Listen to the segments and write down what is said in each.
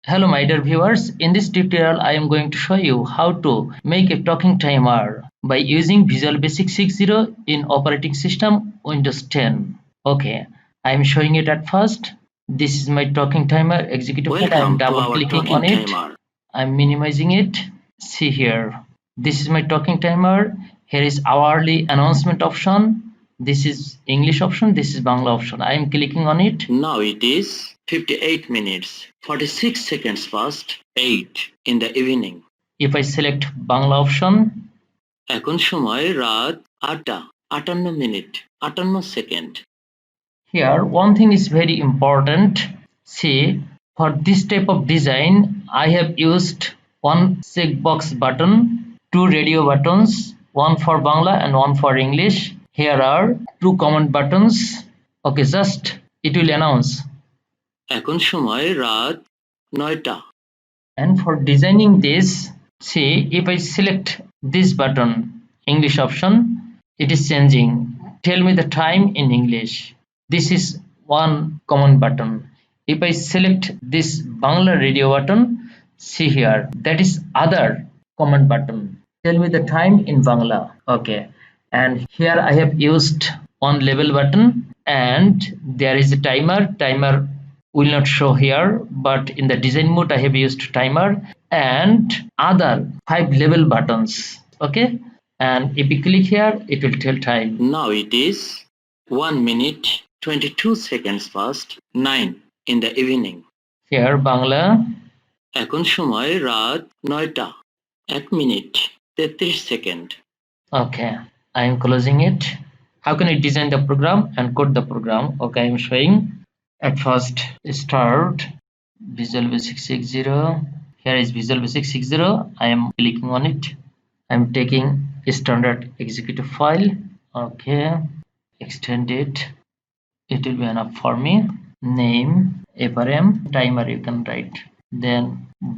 Hello my dear viewers, in this tutorial I am going to show you how to make a talking timer by using Visual Basic 6.0 in operating system Windows 10. Okay, I am showing it at first. This is my talking timer executive file. I am Welcome to double our clicking talking on it. timer. I am minimizing it. See here. This is my talking timer. Here is hourly announcement option. This is English option. This is Bangla option. I am clicking on it. Now it is 58 minutes 46 seconds past 8 in the evening. If I select Bangla option, এখন সময় রাত 8টা 58 minute 58 second. here one thing is very important. See, for this type of design I have used one checkbox button, two radio buttons, one for Bangla and one for English. Here are two command buttons. Okay, just it will announce. এখন সময় রাত 9টা। And for designing this, see, if I select this button, English option, it is changing. Tell me the time in English. This is one common button. If I select this Bangla radio button, see here, that is other command button. Tell me the time in Bangla. Okay. And here I have used one label button and there is a timer. Timer will not show here, but in the design mode I have used timer and other 5 label buttons. Okay, and if you click here it will tell time. Now it is 1 minute 22 seconds past 9 in the evening. Here Bangla. এখন সময় রাত 9টা 1 minute 33 second. Okay, I am closing it. How can I design the program and code the program? Okay, I am showing. At first start Visual Basic 6.0. Here is Visual Basic 6.0. I am clicking on it. I am taking a standard executive file. Okay, extend it. It will be enough for me. Name, FRM, timer you can write. Then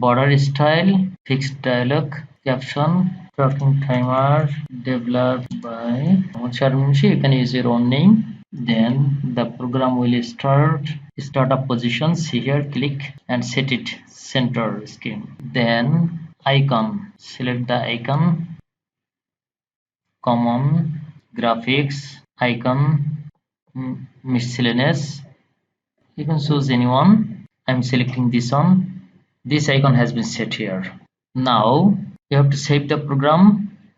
border style, fixed dialog, caption, talking timer, developed by Sharminshi. You can use your own name. Then the program will start. Startup position. See here, click and set it center screen. Then icon. Select the icon. Common, graphics, icon, miscellaneous. You can choose anyone. I'm selecting this one. This icon has been set here. Now you have to save the program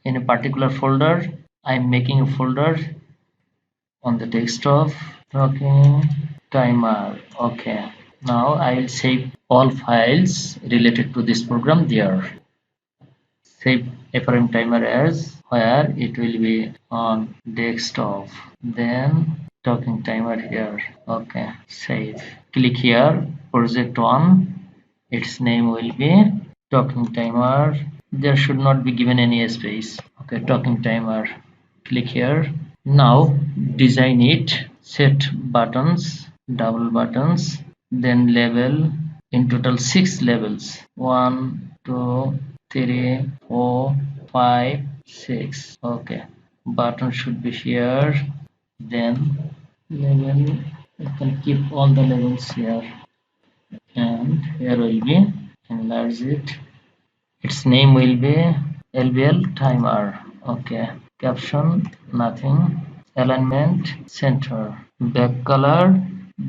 in a particular folder. I'm making a folder on the desktop. Talking timer. Okay, now I will save all files related to this program there. Save FRM timer as, where it will be on desktop. Then talking timer here. Okay, save. Click here, project 1. Its name will be talking timer. There should not be given any space. Okay, talking timer. Click here. Now design it. Set buttons, double buttons, then label. In total 6 labels. 1, 2, 3, 4, 5, 6. Okay, button should be here. Then label, you can keep all the labels here, and here will be enlarge it. Its name will be LBL timer. Okay, caption nothing, alignment center, back color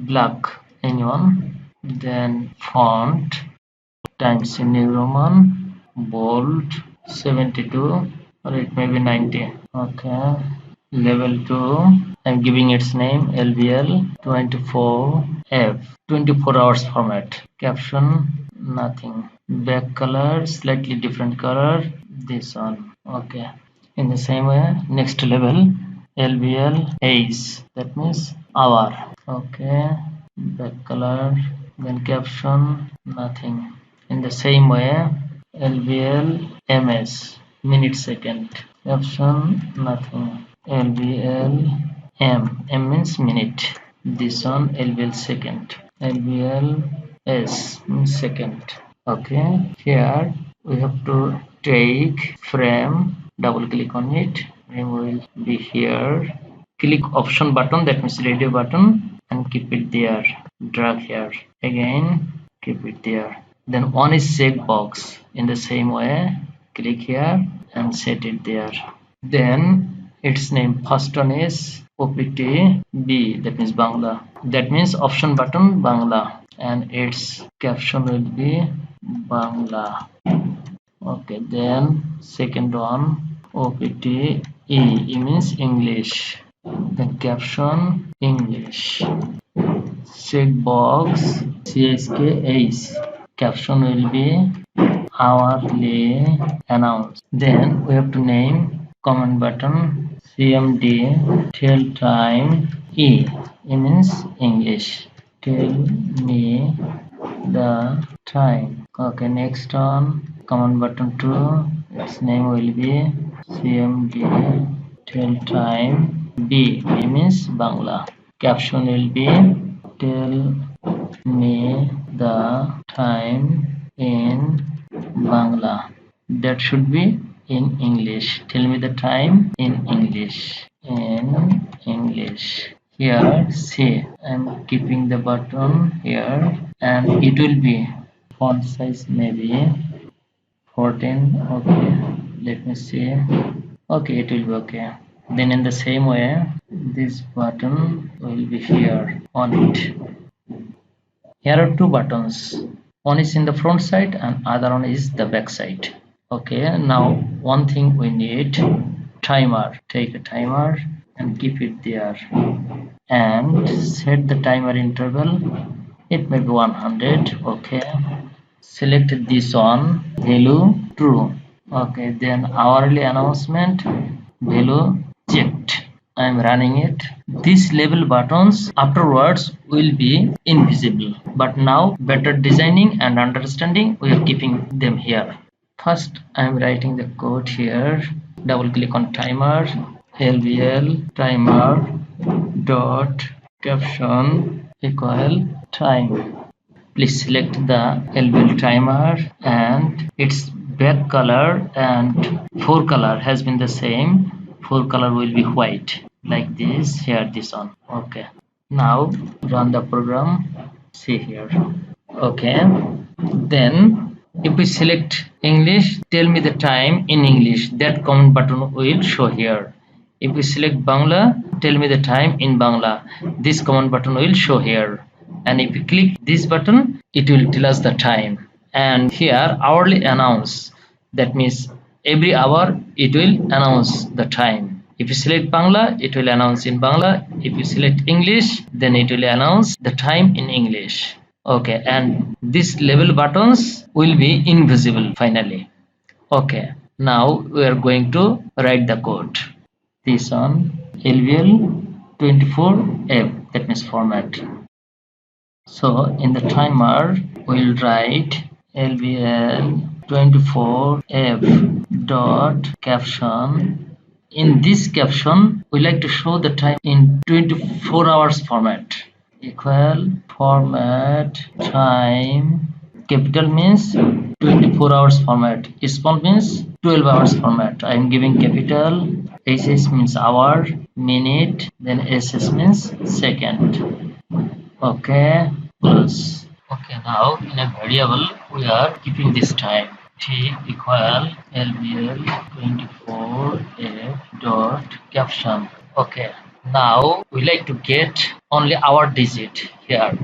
black, anyone. Then font Times New Roman, bold 72, or it may be 90. Okay, level 2. I'm giving its name LBL 24F, 24 hours format. Caption nothing. Back color slightly different color, this one. Okay, in the same way, next level LBL age, that means hour. Okay, back color, then caption nothing. In the same way, LBL ms, minute second, caption nothing. LBL m means minute, this one LBL second. LBL s means second. Okay, here we have to take frame, double click on it, frame will be here. Click option button, that means radio button, and keep it there. Drag here again, keep it there. Then one is checkbox. In the same way, click here and set it there. Then its name first one is OPT B, that means Bangla. That means option button Bangla, and its caption will be Bangla. Okay, then second one OPT E means English. Then caption English. Checkbox CSKH. Caption will be hourly announce. Then we have to name comment button CMD tell time E. E means English. Tell me the time. Okay, next one comment button 2. Its name will be CMD tell time B. B means Bangla. Caption will be tell me the time in Bangla. That should be in English. Tell me the time in English. In English. Here, see, I'm keeping the button here, and it will be font size maybe 14. Okay, let me see. Okay, it will be okay. Then in the same way, this button will be here on it. Here are two buttons. One is in the front side and other one is the back side. Okay, now one thing we need, timer. Take a timer and keep it there and set the timer interval. It may be 100. Okay, select this one, value true. Okay, then hourly announcement, value checked. I am running it. These label buttons afterwards will be invisible, but now better designing and understanding, we are keeping them here. First I am writing the code here. Double click on timer, lbl timer dot caption equal time. Please select the lbl timer and its back color and fore color has been the same. Fore color will be white like this. Here this one. Okay, now run the program. See here. Okay, then if we select English, tell me the time in English, that comment button will show here. If we select Bangla, tell me the time in Bangla, this comment button will show here. And if we click this button, it will tell us the time. And here hourly announce, that means every hour it will announce the time. If you select Bangla, it will announce in Bangla. If you select English, then it will announce the time in English. Okay, and these label buttons will be invisible finally. Okay, now we are going to write the code. This on LVL24F, that means format. So in the timer, we'll write LVL24F dot caption. In this caption, we like to show the time in 24 hours format. Equal format time, capital means 24 hours format, small means 12 hours format. I am giving capital, SS means hour, minute, then SS means second. Okay, plus. Okay, now in a variable we are keeping this time. T equal LBL24F dot caption. Okay, now we like to get only our digit here.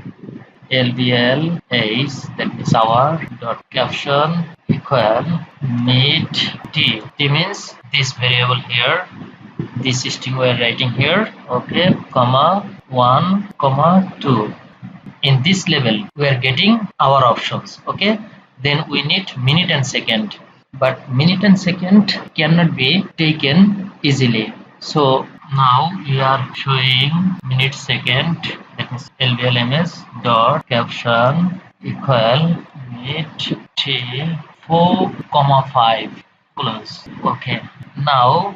LBL is, that means hour, dot caption equal mid T. T means this variable here, this string we are writing here. Okay, comma 1, comma 2. In this level we are getting our options. Okay, then we need minute and second, but minute and second cannot be taken easily. So now we are showing minute second, that means lvlms dot caption equal minute t 4,5 close. Okay, now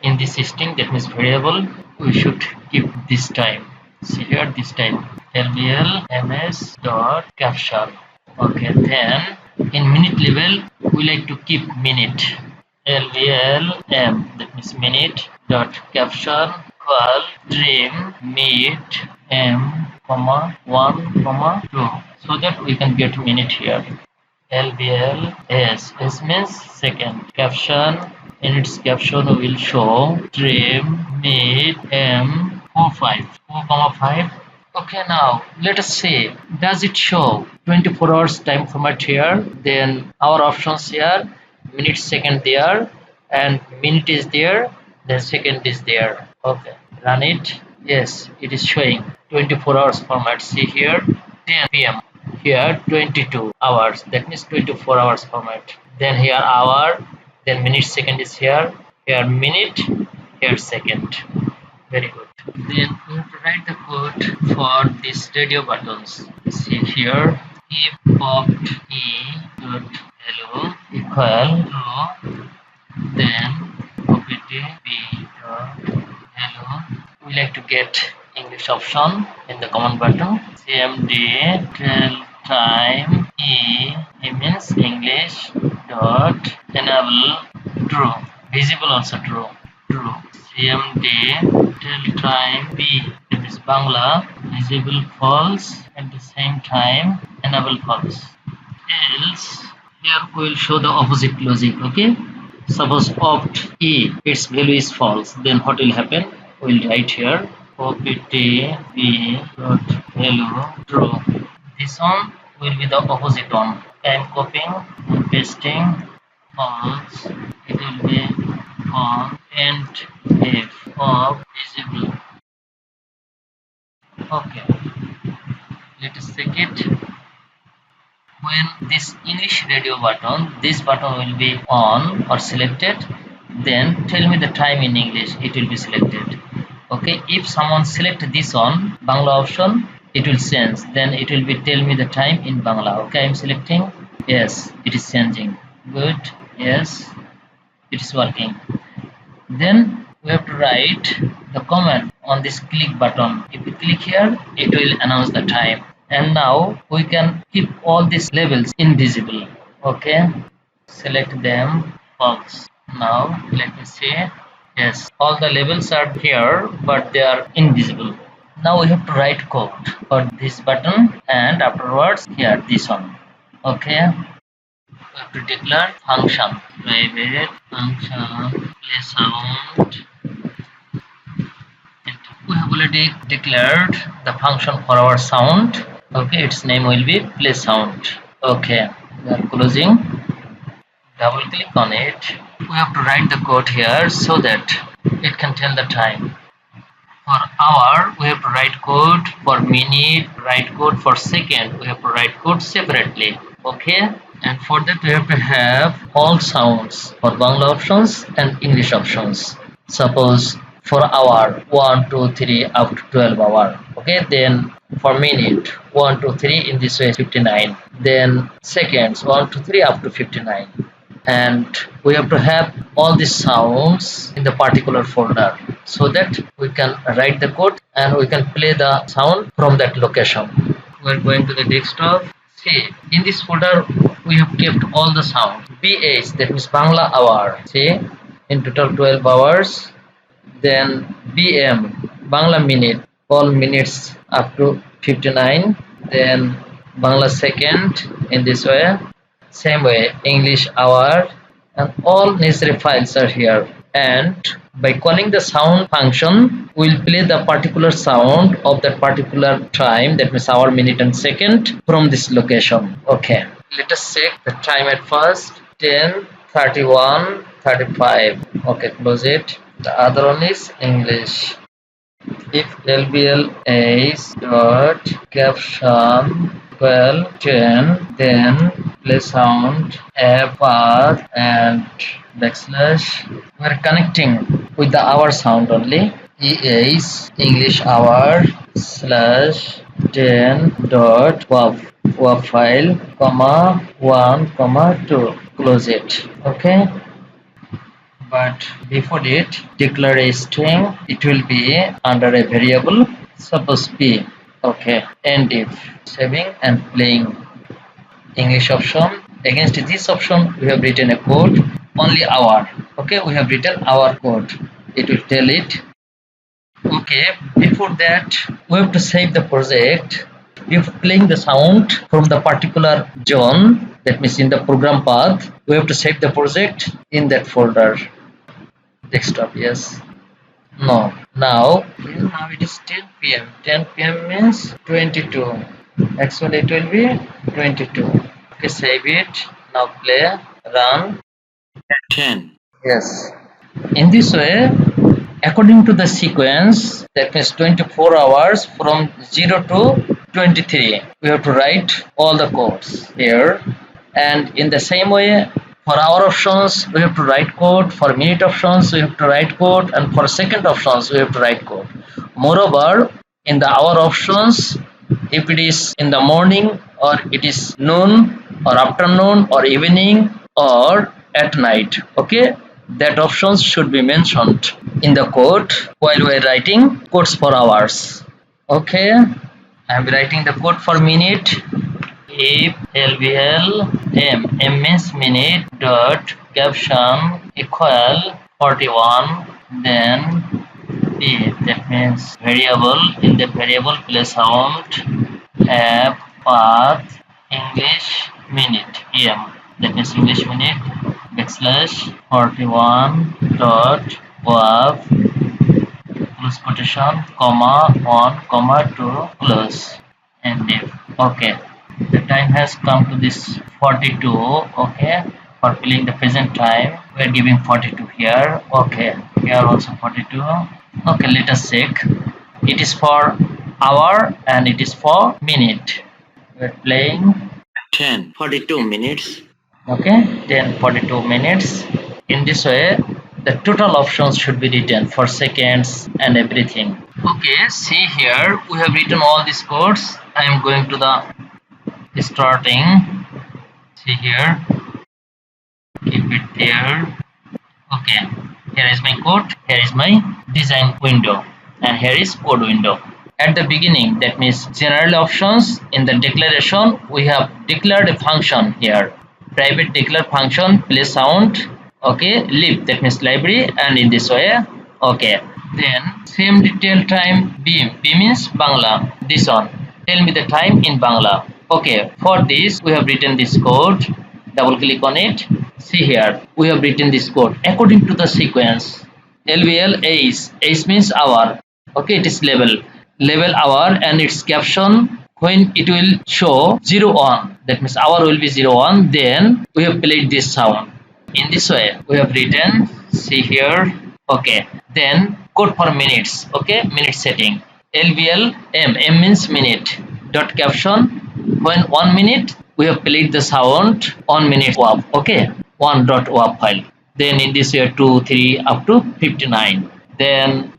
in this string, that means variable, we should keep this time. See here, this time lbl ms dot caption. Okay, then in minute level we like to keep minute, lbl m, that means minute dot caption equal trim mid m comma 1 comma 2, so that we can get minute here. LBL S. S means second. Caption. In its caption we will show trim mid M 45 4,5. Okay, now let us see. Does it show 24 hours time format here? Then our options here, minute second there, and minute is there, then second is there. Okay, run it. Yes, it is showing 24 hours format. See here, 10 p.m. Here 22 hours, that means 24 hours format. Then here hour, then minute second is here, here minute, here second. Very good. Then we have to write the code for these radio buttons. See here, if opt e dot hello equal to, then opt b dot hello. We like to get English option in the command button. cmd tell time e means English dot enable true, visible also true, true. cmd tell time b, that is Bangla, visible false, at the same time enable false. Else here we will show the opposite logic. Okay, suppose opt e, its value is false, then what will happen? We will write here opt b dot value true. This one will be the opposite one. I am copying and pasting false. It will be false and if of visible. Okay, let us check it. When this English radio button, this button will be on or selected, then tell me the time in English, it will be selected. Okay, if someone select this on Bangla option, it will change, then it will be tell me the time in Bangla. Okay, I am selecting, yes, it is changing. Good, yes, it is working. Then we have to write the command on this click button. If we click here, it will announce the time. And now we can keep all these labels invisible. Okay, select them false. Now let me see. Yes, all the labels are here, but they are invisible. Now we have to write code for this button, and afterwards here this one. Okay, we have to declare function, private function play sound. We have already declared the function for our sound. Okay, its name will be play sound. Okay, we are closing. Double click on it. We have to write the code here so that it can tell the time. For hour, we have to write code. For minute, write code. For second, we have to write code separately. Okay, and for that we have to have all sounds for Bangla options and English options. Suppose for hour 1 2 3 up to 12 hour. Okay, then for minute 1 2 3 in this way 59, then seconds 1 2 3 up to 59, and we have to have all these sounds in the particular folder so that we can write the code and we can play the sound from that location. We are going to the desktop. See, in this folder we have kept all the sounds. BH, that means Bangla hour. See, in total 12 hours. Then BM, Bangla minute, all minutes up to 59. Then Bangla second in this way. Same way, English hour, and all necessary files are here. And by calling the sound function, we'll play the particular sound of that particular time, that means hour, minute, and second from this location. Okay, let us check the time at first. 10, 31, 35. Okay, close it. The other one is English. If LBL is dot caption 10, then play sound path and backslash. We are connecting with the hour sound only. EA's English hour slash 10 dot WAV file comma 1 comma 2. Close it. Okay. But before it, declare a string. It will be under a variable, suppose p. Okay, and if saving and playing English option. Against this option, we have written a code only hour. Okay, we have written our code. It will tell it. Okay, before that, we have to save the project. If playing the sound from the particular zone, that means in the program path, we have to save the project in that folder. Desktop, yes. No. Now it is 10 p.m. 10 p.m. means 22. Actually, it will be 22. Okay, save it. Now play, run. 10, Yes. In this way, according to the sequence, that means 24 hours from 0 to 23, we have to write all the codes here. And in the same way, for hour options, we have to write code. For minute options, we have to write code. And for second options, we have to write code. Moreover, in the hour options, if it is in the morning or it is noon or afternoon or evening or at night, okay, that options should be mentioned in the code while we are writing codes for hours. Okay, I am writing the code for minute. If LVL m means minute dot caption equal 41, then p, that means variable. In the variable place sound app path English minute em, that means English minute backslash 41 dot waf close quotation comma 1 comma 2 close and if. Okay, the time has come to this 42. Okay, for filling the present time we are giving 42 here. Okay, here also 42. Okay, let us check. It is for hour and it is for minute. We are playing. 10, 42 minutes. Okay, 10:42 minutes. In this way, the total options should be written for seconds and everything. Okay, see here, we have written all these codes. I am going to the starting. See here, keep it there. Okay, here is my code, here is my design window, and here is code window. At the beginning, that means general options, in the declaration we have declared a function here, private declare function play sound. Okay, lib, that means library, and in this way. Okay, then same detail time b means Bangla, this one, tell me the time in Bangla. Okay, for this we have written this code. Double click on it. See here, we have written this code according to the sequence. LVL H means hour. Okay, it is level hour, and its caption when it will show 01, that means hour will be 01, then we have played this sound. In this way we have written, see here. Okay, then code for minutes. Okay, minute setting, LVL m means minute dot caption when 1 minute we have played the sound 1 minute WAV. Okay, 1 dot WAV file. Then in this way 2 3 up to 59. Then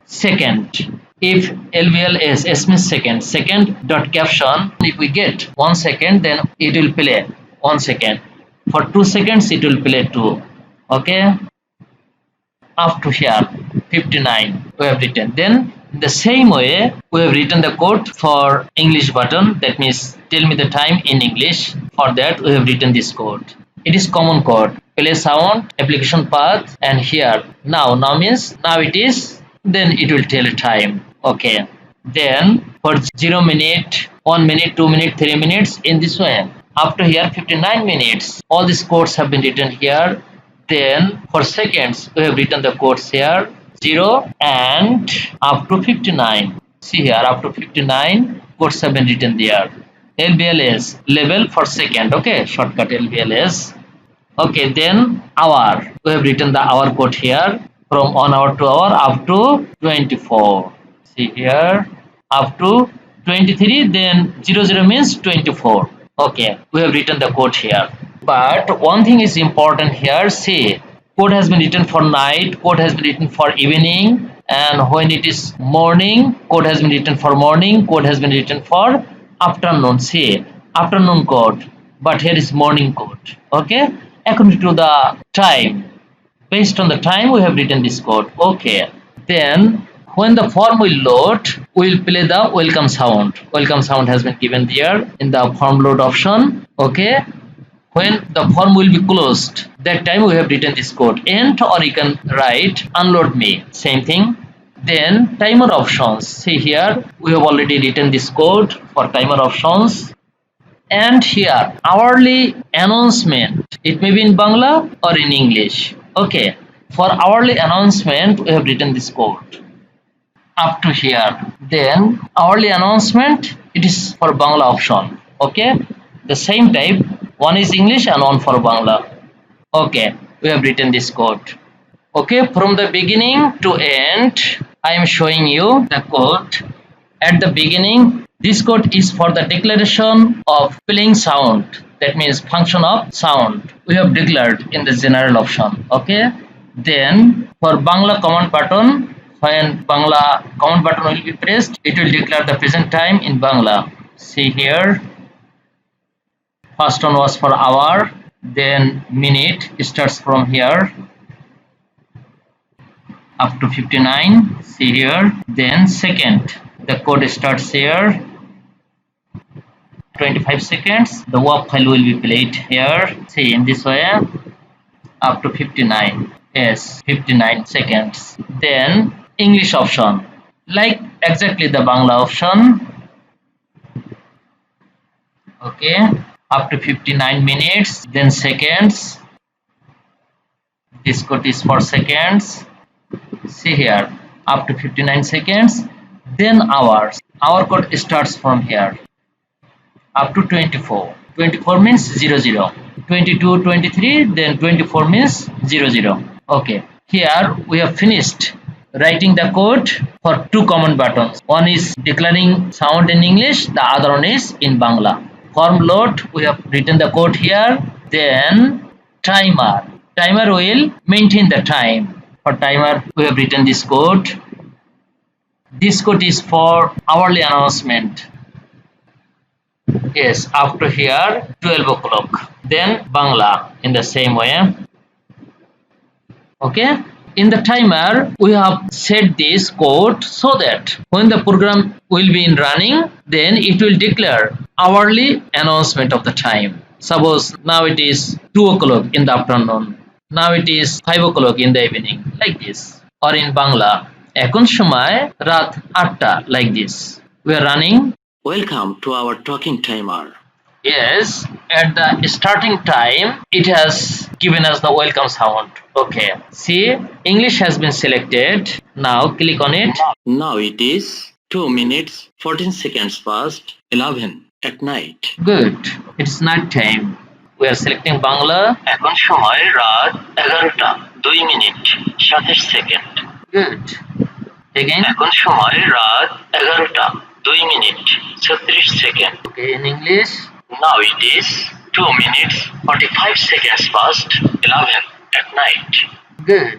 second, if LVL S means second dot caption, if we get 1 second, then it will play 1 second. For 2 seconds it will play 2. Okay, up to here 59 we have written. Then the same way we have written the code for English button, that means tell me the time in English. For that we have written this code. It is common code, play sound, application path, and here now means now it is, then it will tell time. Okay, then for 0 minute, 1 minute, 2 minute, 3 minutes, in this way up to here 59 minutes, all these codes have been written here. Then for seconds we have written the codes here 0 and up to 59. See here, up to 59 codes have been written there. LBLS, level for second. Okay, shortcut LBLS. Okay, then hour, we have written the hour code here from 1 hour to hour up to 24. See here, up to 23, then 00 means 24. Okay, we have written the code here. But one thing is important here. See, code has been written for night, code has been written for evening, and when it is morning, code has been written for morning, code has been written for afternoon. See, afternoon code, but here is morning code. Okay, according to the time, based on the time we have written this code. Okay, then when the form will load, we will play the welcome sound. Welcome sound has been given there in the form load option. Okay, when the form will be closed, that time we have written this code end, or you can write unload me, same thing. Then timer options. See here, we have already written this code for timer options. And here, hourly announcement. It may be in Bangla or in English. Okay. For hourly announcement, we have written this code up to here. Then hourly announcement, it is for Bangla option. Okay. The same type, one is English and one for Bangla. Okay. We have written this code. Okay, from the beginning to end, I am showing you the code. At the beginning, this code is for the declaration of playing sound. That means function of sound. We have declared in the general option. Okay. Then for Bangla command button, when Bangla command button will be pressed, it will declare the present time in Bangla. See here. First one was for hour, then minute starts from here up to 59. See here. Then second, the code starts here. 25 seconds. The WAV file will be played here. See, in this way up to 59. Yes, 59 seconds. Then English option, like exactly the Bangla option. Okay, up to 59 minutes. Then seconds. This code is for seconds. See here, up to 59 seconds. Then hours. Our code starts from here up to 24. 24 means 00. 22, 23, then 24 means 00. Okay, here we have finished writing the code for two command buttons. One is declaring sound in English, the other one is in Bangla. Form load, we have written the code here. Then timer. Timer will maintain the time. For timer, we have written this code. This code is for hourly announcement. Yes, after here 12 o'clock. Then Bangla in the same way. Okay. In the timer, we have set this code so that when the program will be in running, then it will declare hourly announcement of the time. Suppose now it is 2 o'clock in the afternoon. Now it is 5 o'clock in the evening, like this. Or in Bangla, এখন সময় রাত 8টা, like this. We are running. Welcome to our talking timer. Yes, at the starting time, it has given us the welcome sound. Okay, see, English has been selected. Now click on it. Now it is 2 minutes 14 seconds past 11 at night. Good. It's night time. We are selecting Bangla. এখন সময় রাত 11টা 2 minute 27 second. Good. Again. এখন সময় রাত 11টা 2 minute 36 second. Okay, in English. Now it is 2 minutes 45 seconds past 11 at night. Good.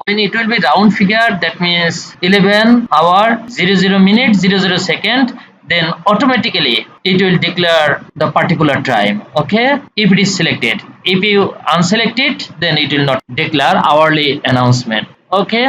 When it will be round figure, that means 11 hour 00 minute 00 second, then automatically it will declare the particular time. Okay, if it is selected. If you unselect it, then it will not declare hourly announcement. Okay,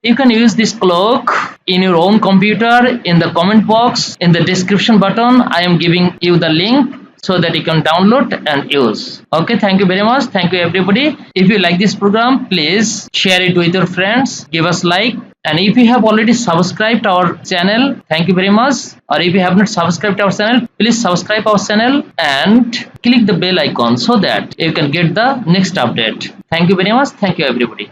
you can use this clock in your own computer. In the comment box, in the description button, I am giving you the link so that you can download and use. Okay, thank you very much. Thank you everybody. If you like this program, please share it with your friends, give us like, and if you have already subscribed our channel, thank you very much. Or if you have not subscribed our channel, please subscribe our channel and click the bell icon so that you can get the next update. Thank you very much. Thank you everybody.